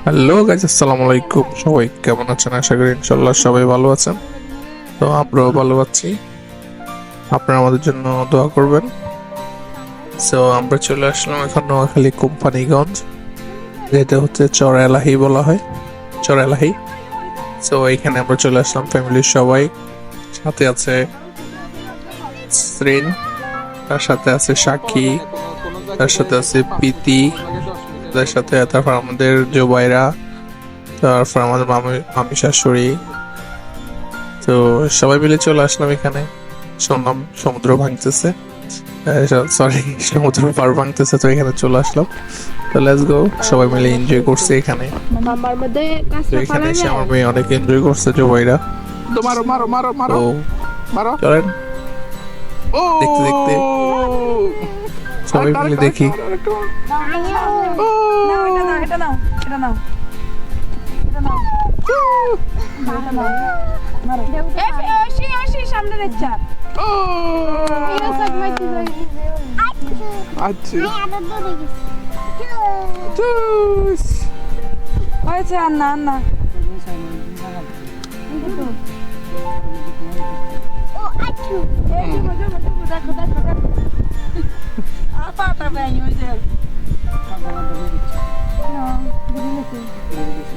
Hello guys, আসসালামু আলাইকুম। সবাই কেমন আছেন? আশা করি ইনশাল্লাহ সবাই ভালো আছেন। তো আমরাও ভালো আছি, আপনারা আমাদের জন্য দোয়া করবেন। সো আমরা চলে আসলাম এখন নোয়াখালী কোম্পানিগঞ্জ, যেটা হচ্ছে চর এলাহি বলা হয়, চর এলাহি। সো এইখানে আমরা চলে আসলাম ফ্যামিলির সবাই, সাথে আছে শ্রেন, তার সাথে আছে সাক্ষী, তার সাথে আছে প্রীতি, তার সাথে তারপর আমাদের জোবাইরা, তারপর আমাদের মামি মামি শাশুড়ি। তো সবাই মিলে চলে আসলাম এখানে। শুনলাম সমুদ্র ভাঙতেছে, সরি সমুদ্র পার ভাঙতেছে, তো এখানে চলে আসলাম। তো লেটস গো, সবাই মিলে এনজয় করছে এখানে। মামার মধ্যে তো কাজটা এখানে পালা এসে যায়। আমার মেয়ে অনেক এনজয় করছে, জবাইরা। তো মারো মারো মারো মারো তো মারো। চলেন ও দেখতে দেখতে সবাই মিলে দেখি। নাও, এটা নাও, এটা নাও, এটা নাও, এটা নাও। এটা নাও। মারো। ওসি, সামনে দেখছা। আচ্ছা চুস। হয়েছে, আর না, আর না। দেখো, দেখো, দেখো। পাটা ব্যাং হয়েছে। না, বুঝে গেছি।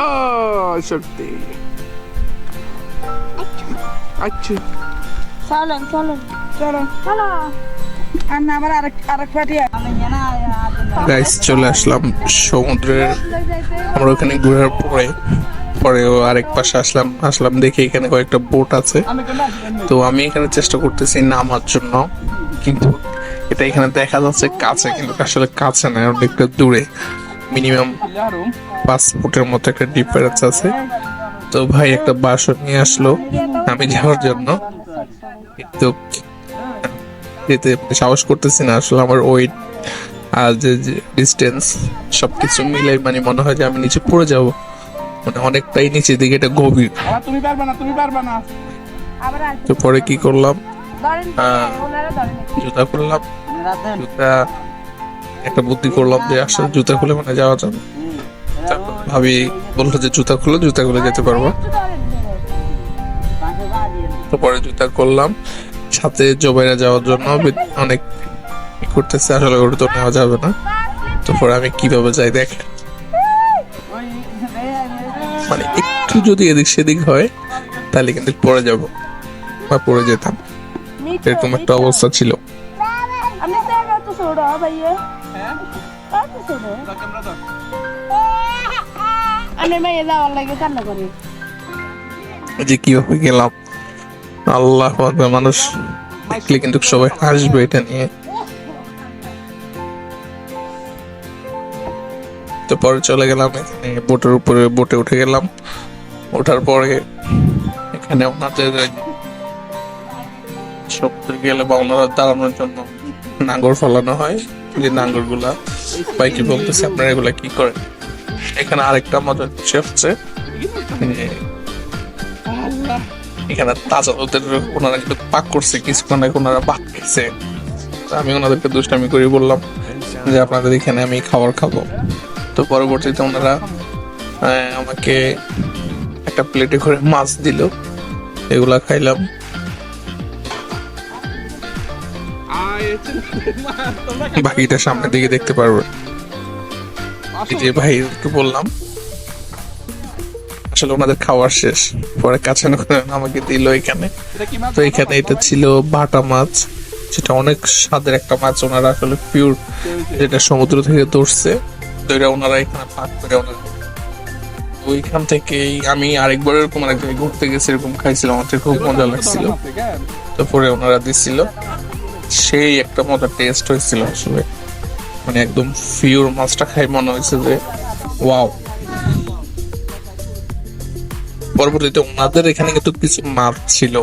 ও সত্যি আচ্ছা চলেন, চলেন, চলেন, চলো। আর না, আবার আরেক পাটি গাইস চলে আসলাম সমুদ্রের, আমরা ওখানে ঘোরার পরে পরেও আরেক পাশে আসলাম দেখে এখানে কয়েকটা বোট আছে। তো আমি এখানে চেষ্টা করতেছি নামার জন্য, কিন্তু এটা এখানে দেখা যাচ্ছে কাছে, কিন্তু আসলে কাছে না, অনেকটা দূরে, মিনিমাম 5 ফুটের মতো একটা ডিফারেন্স আছে। তো ভাই একটা বাসন নিয়ে আসলো আমি যাওয়ার জন্য, কিন্তু যেতে সাহস করতেছি না। আসলে আমার ওয়েট আর যে ডিস্টেন্স সবকিছু মিলে মানে মনে হয় যে আমি নিচে পড়ে যাব, মানে অনেকটাই নিচের দিকে, এটা গভীর। তুমি পারবে না তুমি পারবে না। আবার তো পরে কি করলাম, ধরেন, ওনারা ধরেন। জুতা খুললাম, জুতা একটা বুদ্ধি করলাম যে আসলে জুতা খুলে মানে যাওয়া যাবে। তারপর ভাবি বললো যে জুতা খুলে যেতে পারবো। তো পরে জুতা করলাম, সাথে জোবাইরা যাওয়ার জন্য অনেক ই করতেছে, আসলে ওটা তো নেওয়া যাবে না। তো পরে আমি কিভাবে যাই দেখ, মানে একটু যদি এদিক সেদিক হয় তাহলে কিন্তু পড়ে যাব বা পড়ে যেতাম, এরকম একটা অবস্থা ছিল। আমি তো ছোট ভাইয়া, তো ছোট। আমি মাইয়া যাওয়ার লাগে কান্না করি। যে কিভাবে গেলাম, আল্লাহ আকবার, মানুষ দেখলে কিন্তু সবাই হাসবে এটা নিয়ে। তো পরে চলে গেলাম এখানে বোটের উপরে, বোটে উঠে গেলাম। ওঠার পরে এখানে ওনাদের সব গেলে বা ওনারা দাঁড়ানোর জন্য নাঙ্গর ফলানো হয়, যে নাঙ্গর গুলা বাইকে বলতেছে আপনারা এগুলা কি করেন। এখানে আরেকটা মজার বিষয় হচ্ছে যে এখানে তাজা ওদের ওনারা কিন্তু পাক করছে, কিছুক্ষণ আগে ওনারা ভাত খেয়েছে। তো আমি ওনাদেরকে দুষ্টামি করে বললাম যে আপনাদের এখানে আমি খাবার খাবো। তো পরবর্তীতে ওনারা আমাকে একটা প্লেটে করে মাছ দিল, এগুলা খাইলাম। বাকিটা সামনের দিকে দেখতে পারবে। এই যে ভাইকে বললাম, আসলে ওনাদের খাওয়ার শেষ, পরে কাছে আমাকে দিল এখানে। তো এখানে এটা ছিল বাটা মাছ, যেটা অনেক স্বাদের একটা মাছ, ওনারা আসলে পিওর যেটা সমুদ্র থেকে ধরছে, তো এটা ওনারা এখানে পাক করে ওনারা। ওইখান থেকেই আমি আরেকবার এরকম আরেক জায়গায় ঘুরতে গেছি, এরকম খাইছিলাম, আমার খুব মজা লাগছিল। তো পরে ওনারা দিছিল, সেই একটা মজার টেস্ট হয়েছিল আসলে, মানে একদম পিওর মাছটা খাই মনে হয়েছে যে ওয়াও। পরবর্তীতে ওনাদের এখানে কিন্তু কিছু মাছ ছিল,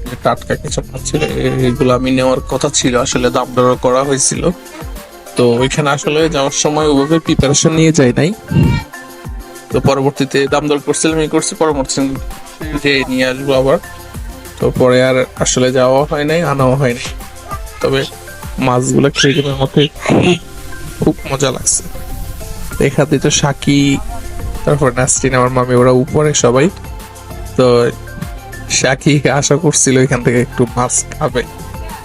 যে টাটকা কিছু মাছ ছিল, এগুলো আমি নেওয়ার কথা ছিল, আসলে দাম দরও করা হয়েছিল। তো ওইখানে আসলে যাওয়ার সময় ওভাবে প্রিপারেশন নিয়ে যাই নাই। তো পরবর্তীতে দাম দর করছিলাম, পরবর্তীতে যে নিয়ে আসবো আবার। তো পরে আর আসলে যাওয়া হয় নাই, আনাও হয় নাই। তবে মাছগুলো খেয়ে কিন্তু আমাকে খুব খুব মজা লাগছে। এখানে তো সাকি, তারপর নাসরিন, আমার মামি, ওরা উপরে সবাই। তো সাকি আশা করছিল এখান থেকে একটু মাছ খাবে,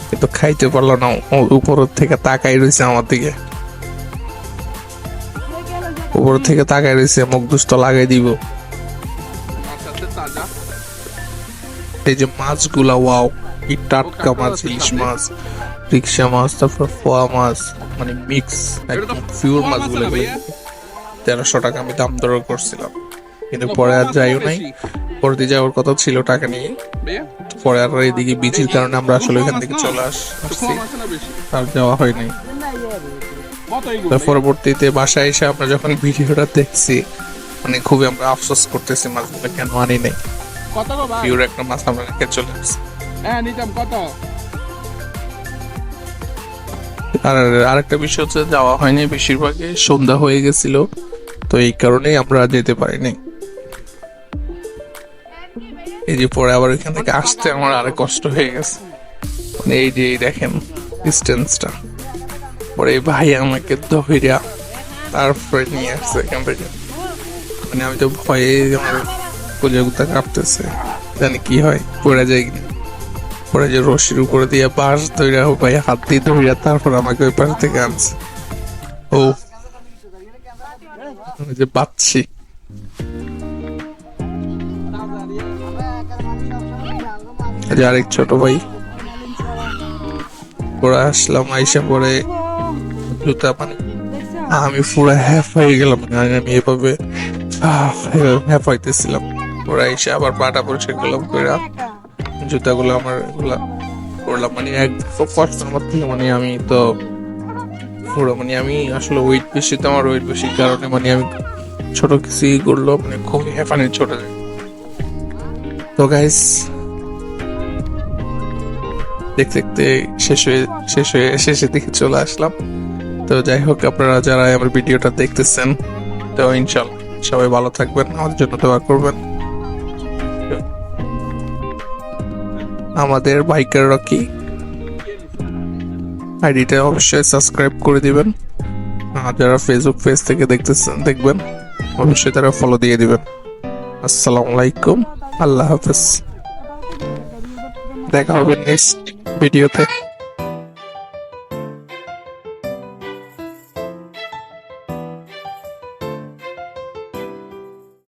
কিন্তু খাইতে পারলো না। ও উপর থেকে তাকাই রয়েছে আমার দিকে, উপর থেকে তাকাই রয়েছে, মুখ দুষ্ট লাগাই দিব। তাজা এই যে মাছগুলা, ওয়াও, এই টাটকা মাছ, ইলিশ মাছ, রিক্সা মাছ, তারপর ফোয়া মাছ, মানে মিক্স একদম পিওর মাছগুলো। 1300 টাকা আমি দাম দর করছিলাম, কিন্তু পরে আর যাইও নাই। পরে যাওয়ার কথা ছিল টাকা নিয়ে, ভাইয়া পরে আর এদিকে বিচির কারণে আমরা আসলে এখান থেকে চলে আসছি, কম আছে না বেশি? আর যাওয়া হয় নাই। কত এগুলো তার পরবর্তীতে বাসায় এসে আমরা যখন ভিডিওটা দেখছি, মানে খুবই আমরা আফসোস করতেছি মাছগুলো কেন আনি নাই। কত গো ভাই? পিওর একটা মাছ আমরা রেখে চলে আসছি। হ্যাঁ নিতাম। কত? আর আরেকটা বিষয় হচ্ছে, যাওয়া হয়নি, বেশিরভাগই সন্ধ্যা হয়ে গেছিল, তো এই কারণেই আমরা যেতে পারিনি। এই যে পরে আবার এখান থেকে আসতে আমার আরেক কষ্ট হয়ে গেছে, মানে এই যে দেখেন ডিস্টেন্সটা। পরে এই ভাই আমাকে ধইরা তারপরে নিয়ে আসছে এখান থেকে, মানে আমি তো ভয়ে আমার কোজাগুতা কাঁপতেছে, জানি কি হয়, পড়ে যায় কিনা। পরে যে রশির উপরে দিয়ে বাঁশ ধইরা, ভাই হাত দিয়ে ধইরা তারপর আমাকে ওই পাশ থেকে আনছে। ও আমি যে বাচ্ছি। এই যে আরেক ছোট ভাই, পরে আসলাম, আইসা পরে জুতা, মানে আমি পুরো হ্যাপ হয়ে গেলাম, মানে আমি এভাবে হ্যাপ হইতেছিলাম। পরে এসে আবার পাটা পরিষ্কার করলাম, করে জুতাগুলো আমার এগুলা করলাম, মানে এক কষ্টের মধ্যে, মানে আমি তো পুরো, মানে আমি আসলে ওয়েট বেশি, তো আমার ওয়েট বেশির কারণে মানে আমি ছোট কিছুই করলো, মানে খুবই হ্যাপানি ছোট। তো গাইস, দেখতে দেখতে শেষের দিকে চলে আসলাম। তো যাই হোক, আপনারা যারা আমার ভিডিওটা দেখতেছেন, তো ইনশাল্লাহ সবাই ভালো থাকবেন, আমাদের জন্য দোয়া করবেন। আমাদের বাইকার রকি আইডিটা অবশ্যই সাবস্ক্রাইব করে দিবেন। আর যারা ফেসবুক পেজ থেকে দেখবেন, অবশ্যই তারা ফলো দিয়ে দিবেন। আসসালামু আলাইকুম, আল্লাহ হাফেজ, দেখা হবে নেক্সট ভিডিওতে।